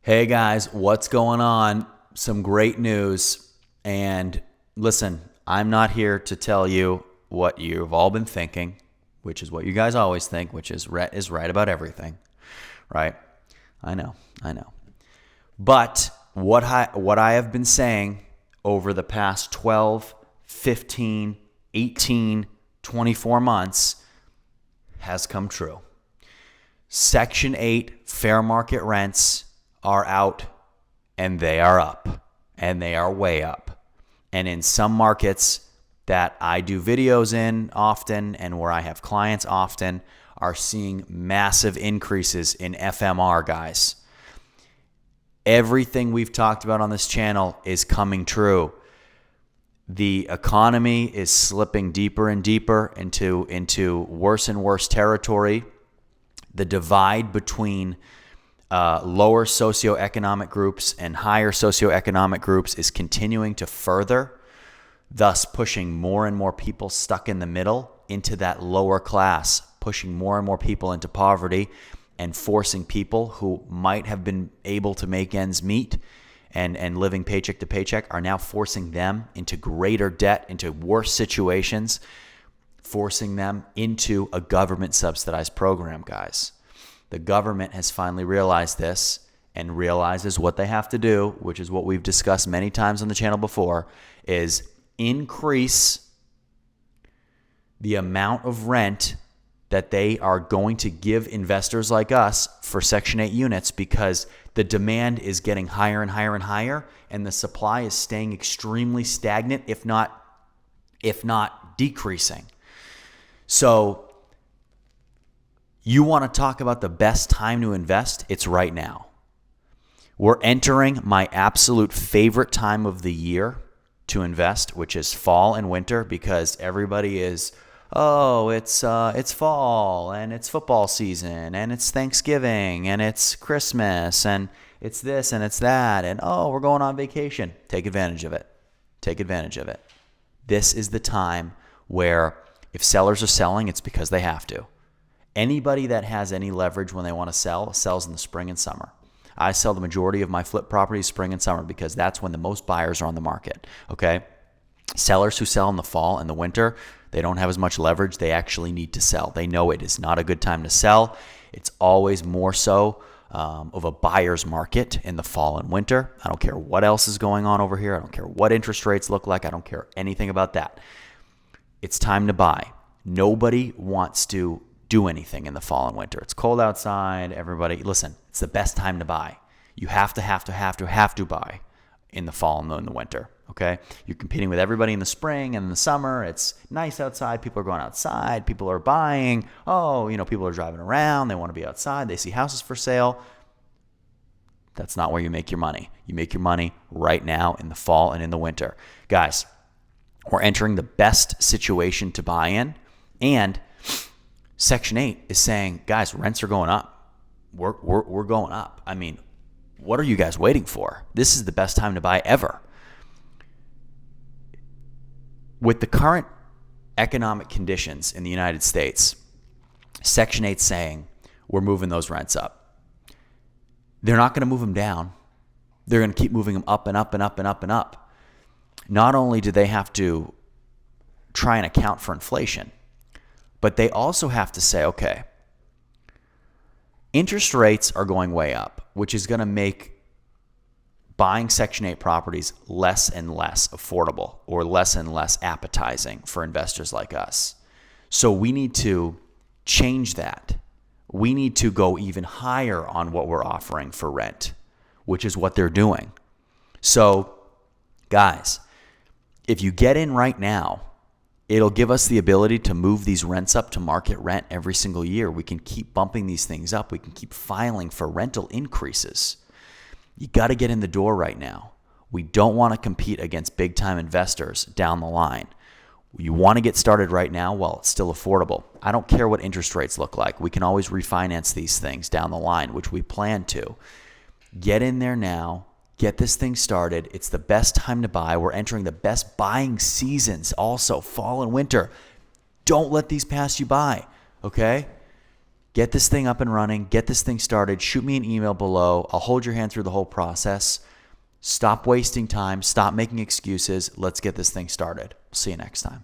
Hey guys, what's going on? Some great news. And listen, I'm not here to tell you what you've all been thinking, which is what you guys always think, which is Rhett is right about everything, right? I know. But what I have been saying over the past 12, 15, 18, 24 months has come true. Section 8 fair market rents are out, and they are up, and they are way up. And in some markets that I do videos in often and where I have clients often are seeing massive increases in FMR, guys. Everything we've talked about on this channel is coming true. The economy is slipping deeper and deeper into worse and worse territory. The divide between lower socioeconomic groups and higher socioeconomic groups is continuing to further, thus pushing more and more people stuck in the middle into that lower class, pushing more and more people into poverty and forcing people who might have been able to make ends meet and living paycheck to paycheck are now forcing them into greater debt, into worse situations, forcing them into a government subsidized program, guys. The government has finally realized this and realizes what they have to do, which is what we've discussed many times on the channel before, is increase the amount of rent that they are going to give investors like us for Section 8 units because the demand is getting higher and higher and higher, and the supply is staying extremely stagnant, if not decreasing. So you want to talk about the best time to invest? It's right now. We're entering my absolute favorite time of the year to invest, which is fall and winter, because everybody is, it's fall and it's football season and it's Thanksgiving and it's Christmas and it's this and it's that and we're going on vacation. Take advantage of it. Take advantage of it. This is the time where if sellers are selling, it's because they have to. Anybody that has any leverage when they want to sell sells in the spring and summer. I sell the majority of my flip properties spring and summer because that's when the most buyers are on the market, okay? Sellers who sell in the fall and the winter, they don't have as much leverage. They actually need to sell. They know it is not a good time to sell. It's always more so of a buyer's market in the fall and winter. I don't care what else is going on over here. I don't care what interest rates look like. I don't care anything about that. It's time to buy. Nobody wants to do anything in the fall and winter. It's cold outside. Everybody, listen, it's the best time to buy. You have to buy in the fall and in the winter, okay? You're competing with everybody in the spring and in the summer. It's nice outside. People are going outside. People are buying. People are driving around. They want to be outside. They see houses for sale. That's not where you make your money. You make your money right now in the fall and in the winter. Guys, we're entering the best situation to buy in, and Section 8 is saying, guys, rents are going up. We're going up. I mean, what are you guys waiting for? This is the best time to buy ever. With the current economic conditions in the United States, Section 8 is saying we're moving those rents up. They're not going to move them down. They're going to keep moving them up and up and up and up and up. Not only do they have to try and account for inflation, but they also have to say, okay, interest rates are going way up, which is going to make buying Section 8 properties less and less affordable or less and less appetizing for investors like us. So we need to change that. We need to go even higher on what we're offering for rent, which is what they're doing. So, guys, if you get in right now, it'll give us the ability to move these rents up to market rent every single year. We can keep bumping these things up. We can keep filing for rental increases. You got to get in the door right now. We don't want to compete against big-time investors down the line. You want to get started right now while it's still affordable. I don't care what interest rates look like. We can always refinance these things down the line, which we plan to. Get in there now. Get this thing started. It's the best time to buy. We're entering the best buying seasons also, fall and winter. Don't let these pass you by, okay? Get this thing up and running. Get this thing started. Shoot me an email below. I'll hold your hand through the whole process. Stop wasting time. Stop making excuses. Let's get this thing started. See you next time.